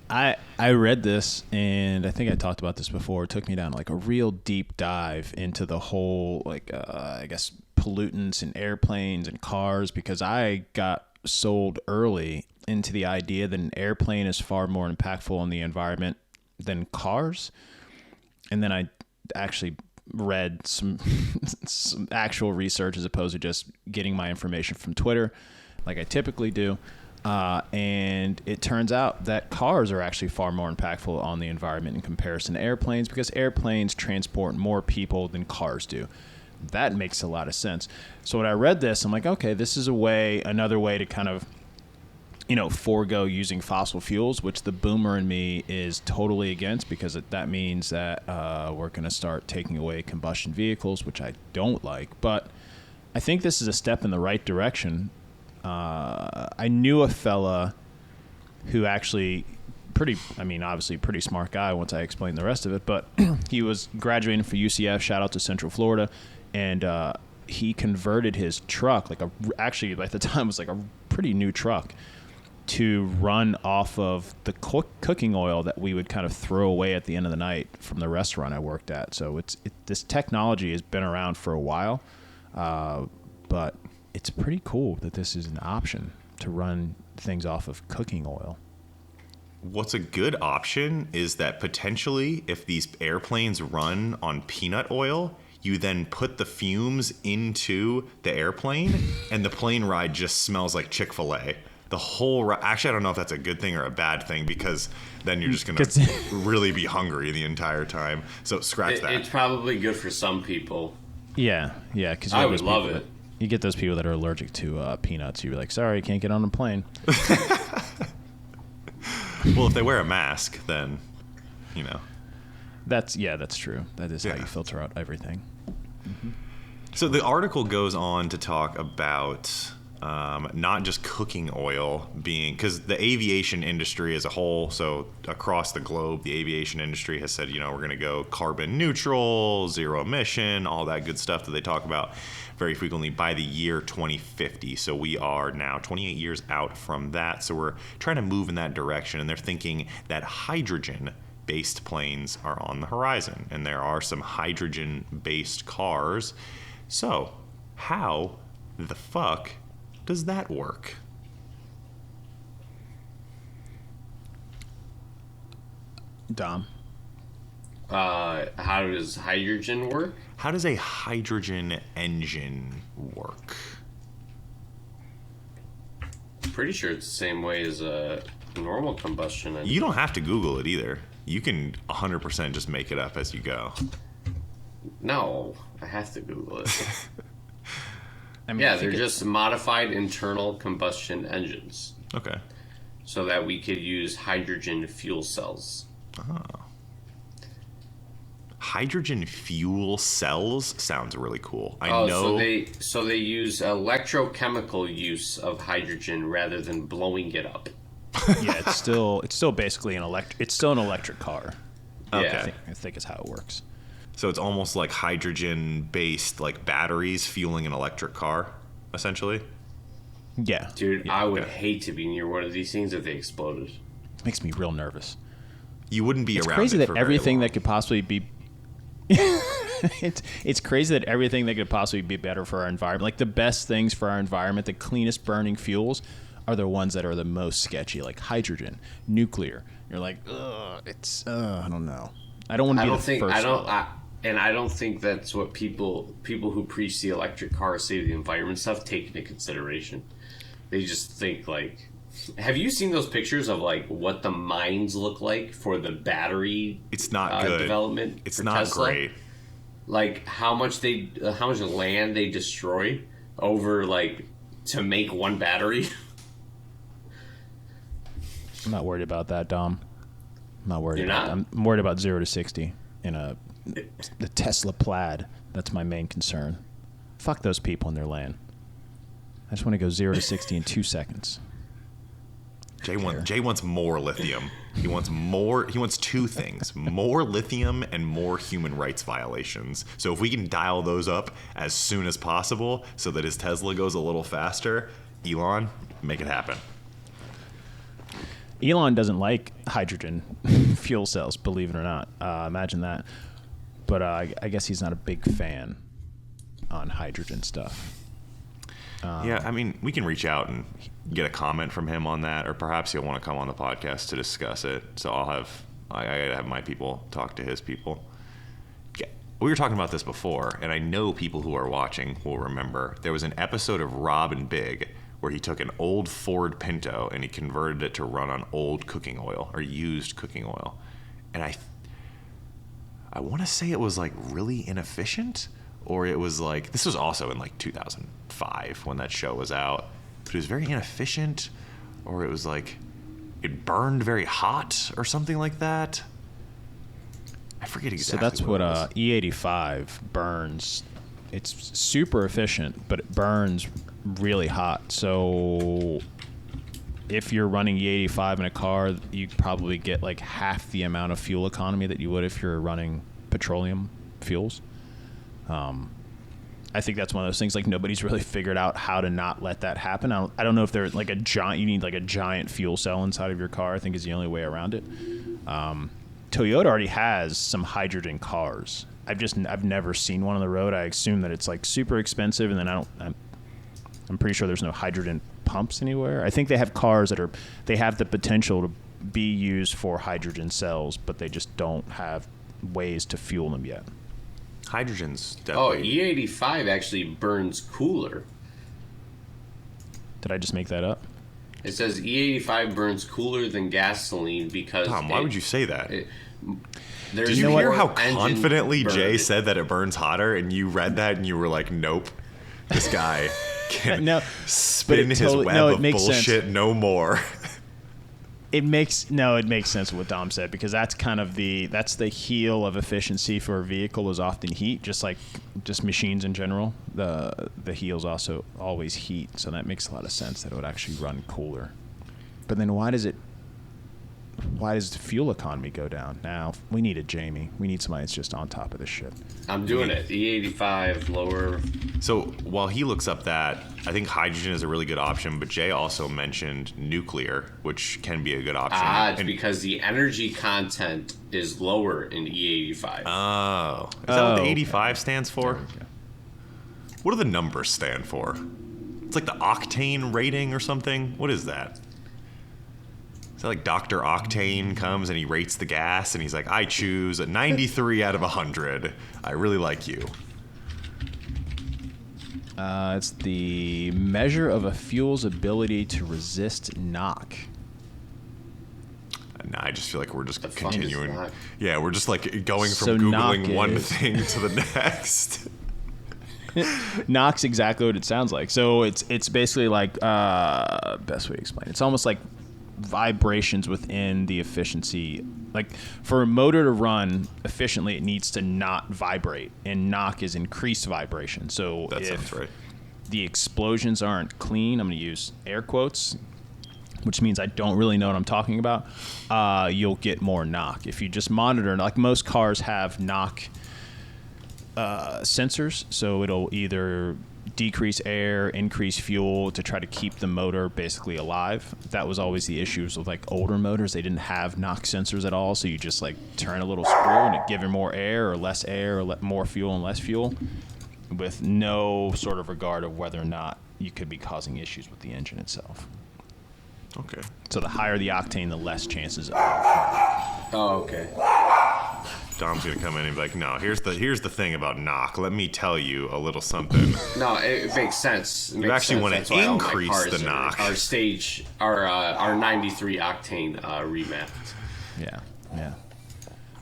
I read this, and I think I talked about this before. It took me down like a real deep dive into the whole, I guess, pollutants in airplanes and cars, because I got sold early into the idea that an airplane is far more impactful on the environment than cars. And then I actually read some actual research as opposed to just getting my information from Twitter like I typically do. And it turns out that cars are actually far more impactful on the environment in comparison to airplanes, because airplanes transport more people than cars do. That makes a lot of sense. So when I read this, I'm like, okay, this is another way to kind of, forego using fossil fuels, which the boomer in me is totally against, because that means that we're going to start taking away combustion vehicles, which I don't like. But I think this is a step in the right direction. I knew a fella who actually obviously pretty smart guy once I explained the rest of it, but he was graduating from UCF, shout out to Central Florida, and he converted his truck, actually at the time was like a pretty new truck, to run off of the cooking oil that we would kind of throw away at the end of the night from the restaurant I worked at. So this technology has been around for a while, but it's pretty cool that this is an option to run things off of cooking oil. What's a good option is that potentially if these airplanes run on peanut oil, you then put the fumes into the airplane and the plane ride just smells like Chick-fil-A. The whole actually, I don't know if that's a good thing or a bad thing, because then you're just going to really be hungry the entire time. So scratch that. It's probably good for some people. Yeah. Because I would love it. You get those people that are allergic to peanuts. You're like, sorry, you can't get on a plane. Well, if they wear a mask, then, That's true. That is how you filter out everything. Mm-hmm. So the article goes on to talk about not just cooking oil being, because the aviation industry as a whole, so across the globe, the aviation industry has said, we're going to go carbon neutral, zero emission, all that good stuff that they talk about very frequently by the year 2050. So we are now 28 years out from that. So we're trying to move in that direction. And they're thinking that hydrogen-based planes are on the horizon. And there are some hydrogen-based cars. So how the fuck does that work? Dom. How does hydrogen work? How does a hydrogen engine work? Pretty sure it's the same way as a normal combustion engine. You don't have to Google it either. You can 100% just make it up as you go. No, I have to Google it. I mean, Yeah, they're just modified internal combustion engines Okay. so that we could use hydrogen fuel cells. Hydrogen fuel cells sounds really cool. I know. So they use electrochemical use of hydrogen rather than blowing it up. Yeah, it's still basically an electric car. Okay. Yeah. I think is how it works. So it's almost like hydrogen-based, like batteries fueling an electric car, essentially. Yeah, Dude, yeah. I would hate to be near one of these things if they exploded. Makes me real nervous. You wouldn't be It's around. crazy it that for very everything long. that could possibly be. It's crazy that everything that could possibly be better for our environment, like the best things for our environment, the cleanest burning fuels, are the ones that are the most sketchy, like hydrogen, nuclear. You're like, ugh, I don't know. I don't want to be the first. I don't think that's what people who preach the electric car, save the environment stuff, take into consideration. They just think like, have you seen those pictures of like what the mines look like for the battery? It's not good. Development. It's for not Tesla? great. Like how much land they destroy over like to make one battery. I'm not worried about that, Dom. I'm not worried You're about not? that. I'm worried about 0 to 60 in the Tesla Plaid. That's my main concern. Fuck those people in their land. I just want to go 0 to 60 in 2 seconds. Jay wants more lithium. He wants two things: more lithium and more human rights violations. So if we can dial those up as soon as possible so that his Tesla goes a little faster, Elon, make it happen. Elon doesn't like hydrogen fuel cells, believe it or not. Imagine that. But I guess he's not a big fan on hydrogen stuff. Yeah, I mean, we can reach out and get a comment from him on that, or perhaps he'll want to come on the podcast to discuss it. So I gotta have my people talk to his people. Yeah, we were talking about this before, and I know people who are watching will remember. There was an episode of Rob and Big where he took an old Ford Pinto and he converted it to run on old cooking oil or used cooking oil. And I want to say it was like really inefficient, or it was like, this was also in like 2005 when that show was out, but it was very inefficient, or it was like it burned very hot or something like that. I forget exactly. So that's what it was. E85 burns. It's super efficient, but it burns really hot. So if you're running E85 in a car, you probably get like half the amount of fuel economy that you would if you're running petroleum fuels. I think that's one of those things, like nobody's really figured out how to not let that happen. I don't know if they're like you need like a giant fuel cell inside of your car, I think is the only way around it. Toyota already has some hydrogen cars. I've never seen one on the road. I assume that it's like super expensive, and then I'm pretty sure there's no hydrogen pumps anywhere. I think they have cars they have the potential to be used for hydrogen cells, but they just don't have ways to fuel them yet. Hydrogen's Oh, definitely. E85 actually burns cooler. Did I just make that up? It says E85 burns cooler than gasoline because. Tom, why would you say that? There's Did you hear more how engine confidently Jay burn. said that it burns hotter, and you read that and you were like, nope, this guy can No, spin but it his totally- web no, it of makes bullshit sense. no more. It makes sense what Dom said, because that's kind of the heel of efficiency for a vehicle is often heat, just machines in general. The heel's also always heat, so that makes a lot of sense that it would actually run cooler. But then why does the fuel economy go down? Now, we need a Jamie. We need somebody that's just on top of this shit. I'm doing it. E85 lower. So while he looks up that, I think hydrogen is a really good option, but Jay also mentioned nuclear, which can be a good option. It's because the energy content is lower in E85. Oh. Is that what the 85 stands for? What do the numbers stand for? It's like the octane rating or something? What is that? Is that like Dr. Octane comes and he rates the gas and he's like, I choose a 93 out of 100. I really like you. It's the measure of a fuel's ability to resist knock. No, I just feel like we're just The continuing. fuck is knock? Yeah, we're just like going from So Googling knock one is- thing to the next. Knock's exactly what it sounds like. So it's basically like best way to explain it. It's almost like vibrations within the efficiency. Like for a motor to run efficiently, it needs to not vibrate, and knock is increased vibration. So That if sounds right. the explosions aren't clean, I'm going to use air quotes, which means I don't really know what I'm talking about, you'll get more knock. If you just monitor, like most cars have knock sensors, so it'll either decrease air, increase fuel to try to keep the motor basically alive. That was always the issues with like older motors. They didn't have knock sensors at all, so you just like turn a little screw and it give it more air or more fuel and less fuel, with no sort of regard of whether or not you could be causing issues with the engine itself. Okay. So the higher the octane, the less chances of. Oh, okay. Dom's gonna come in and be like, no, here's the thing about knock. Let me tell you a little something. No, it makes sense. You actually want That's to why all my increase cars the are- knock. Our 93 octane remapped. Yeah.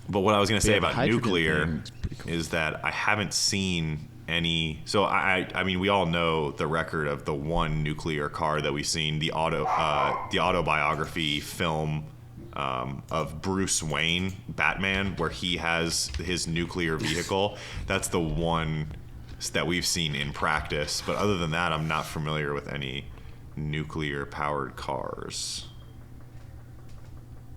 But what I was gonna say the about hydrogen nuclear thing is pretty cool. is that I haven't seen any. So I mean, we all know the record of the one nuclear car that we've seen, the autobiography film of Bruce Wayne, Batman, where he has his nuclear vehicle. That's the one that we've seen in practice. But other than that, I'm not familiar with any nuclear-powered cars.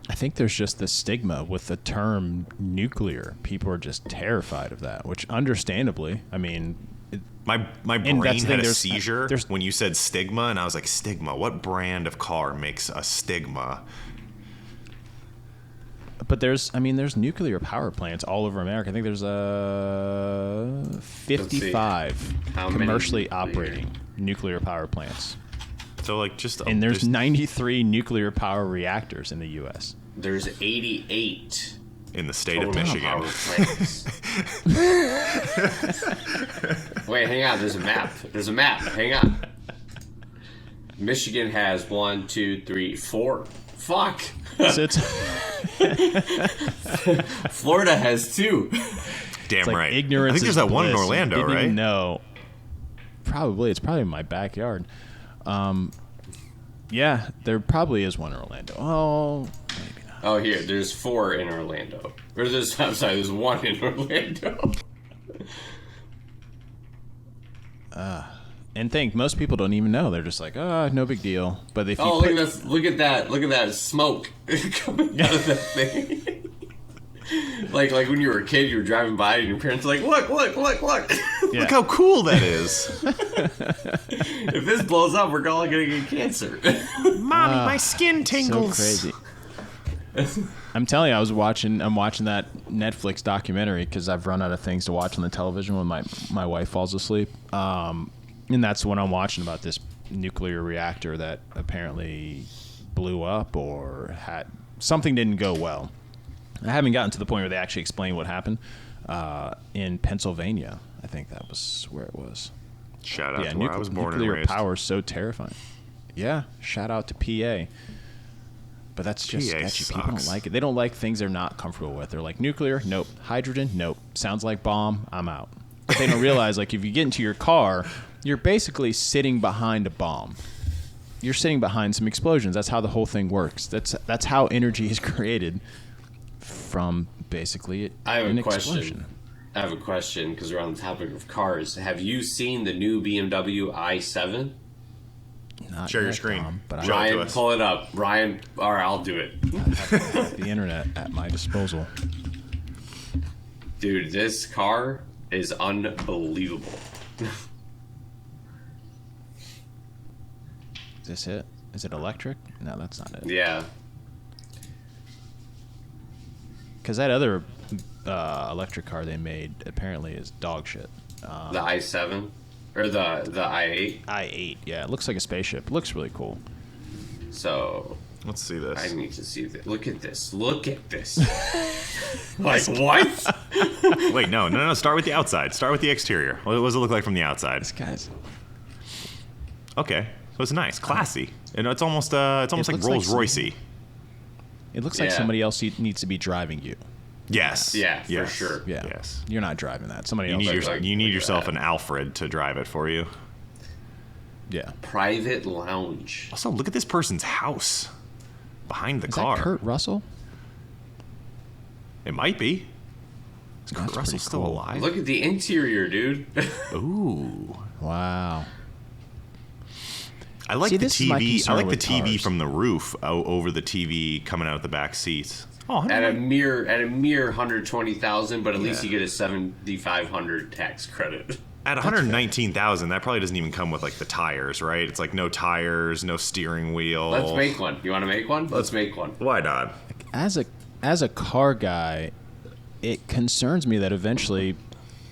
I think there's just the stigma with the term nuclear. People are just terrified of that, which understandably, I mean, My And brain that's the had thing, a seizure there's- when you said stigma, and I was like, stigma? What brand of car makes a stigma? but there's nuclear power plants all over America. I think there's 55 How many commercially nuclear? operating nuclear power plants. So like just And there's just 93 nuclear power reactors in the U.S. There's 88 in the state of total Michigan. power plants. Wait, hang on. There's a map. Hang on. Michigan has 1, 2, 3, 4. Fuck. So it's Florida has 2. Damn like right. ignorance. I think there's is that one in bliss. Orlando, Didn't right? even know. Probably. It's probably in my backyard. Yeah, there probably is one in Orlando. Oh, maybe not. Oh, here. There's 4 in Orlando. I'm sorry. There's 1 in Orlando. And most people don't even know. They're just like, no big deal. But if you Oh, look at that smoke coming out of that thing. like when you were a kid, you were driving by and your parents were like, look. Yeah. Look how cool that is. If this blows up, we're all gonna get cancer. Mommy, my skin so tingles. crazy. I'm telling you, I'm watching that Netflix documentary because I've run out of things to watch on the television when my wife falls asleep. And that's when I'm watching about this nuclear reactor that apparently blew up or had something didn't go well. I haven't gotten to the point where they actually explain what happened. In Pennsylvania, I think that was where it was. Shout out to where I was born and nuclear raised. power is so terrifying. Yeah, shout out to PA. But that's just PA sketchy. People don't sucks. like it. They don't like things they're not comfortable with. They're like, nuclear? Nope. Hydrogen? Nope. Sounds like bomb? I'm out. But they don't realize, like, if you get into your car, you're basically sitting behind a bomb. you're sitting behind some explosions. That's how the whole thing works. That's how energy is created from basically an explosion. I have a question because we're on the topic of cars. Have you seen the new BMW i7? Not Share your yet, screen. Tom, but Show I it to Ryan, us. pull it up. Ryan, all right, I'll do it. have the internet at my disposal. Dude, this car is unbelievable. Is this it? Is it electric? No, that's not it. Yeah. Because that other electric car they made apparently is dog shit. The i7 or the i8. i8, yeah, it looks like a spaceship. It looks really cool. So Let's see this. I need to see this. Look at this. Look at this. Like what? Wait, no. Start with the outside. Start with the exterior. What does it look like from the outside? This guy's. Okay, so it's nice, classy, and it's almost like looks like Rolls Royce. It looks like Yeah. somebody else needs to be driving you. Yes. Yeah, for Yes. sure. Yeah. Yes. You're not driving that. Somebody You else. need, is. like- you need look at yourself that. an Alfred to drive it for you. Yeah. Private lounge. Also, look at this person's house behind the Is car. that Kurt Russell? It might be. Is Kurt That's Russell pretty still cool. alive? Look at the interior, dude. Ooh. Wow. I like See, the this is my TV. I concern like the with TV cars. from the roof over the TV coming out of the back seats. Oh, At a mere 120,000, but at least you get a 7,500 tax credit. at 119,000, that probably doesn't even come with like the tires, right? It's like no tires, no steering wheel. Let's make one. You want to make one? Let's make one. Why not? As a car guy, it concerns me that eventually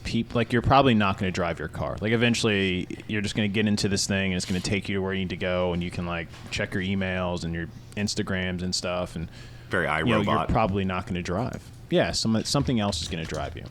people like you're probably not going to drive your car. Like eventually you're just going to get into this thing and it's going to take you to where you need to go and you can like check your emails and your Instagrams and stuff and Very you know, you're iRobot. probably not going to drive. Yeah, something else is going to drive you.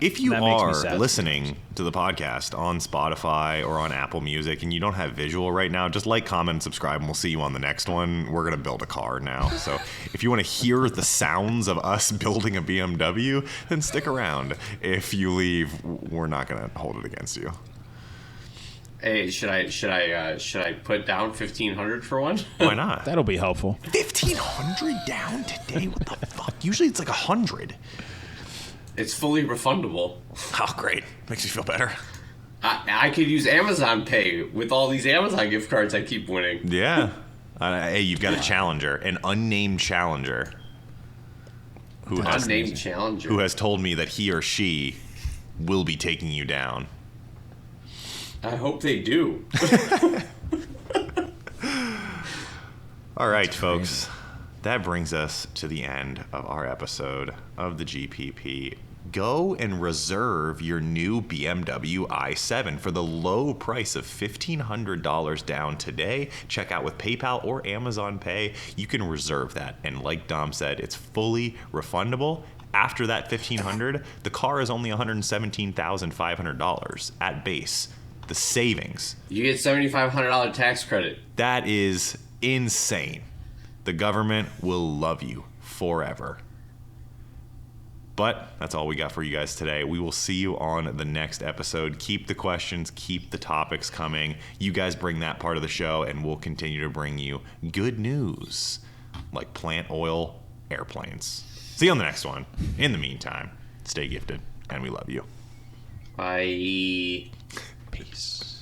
If you That makes me are sad listening to the podcast on Spotify or on Apple Music and you don't have visual right now, just like, comment, and subscribe, and we'll see you on the next one. We're going to build a car now. So if you want to hear the sounds of us building a BMW, then stick around. If you leave, we're not going to hold it against you. Hey, should I put down 1,500 for one? Why not? That'll be helpful. 1,500 down today? What the fuck? Usually it's like 100. It's fully refundable. Oh, great. Makes you feel better. I could use Amazon Pay with all these Amazon gift cards I keep winning. Yeah. Hey, you've got a challenger, an unnamed challenger, who Unnamed challenger. who has told me that he or she will be taking you down. I hope they do. All right, folks. That brings us to the end of our episode of the GPP. Go and reserve your new BMW i7 for the low price of $1,500 down today. Check out with PayPal or Amazon Pay. You can reserve that. And like Dom said, it's fully refundable. After that $1,500, the car is only $117,500 at base. The savings. You get $7,500 tax credit. That is insane. The government will love you forever. But that's all we got for you guys today. We will see you on the next episode. Keep the questions, keep the topics coming. You guys bring that part of the show, and we'll continue to bring you good news like plant oil airplanes. See you on the next one. In the meantime, stay gifted, and we love you. Bye. Peace.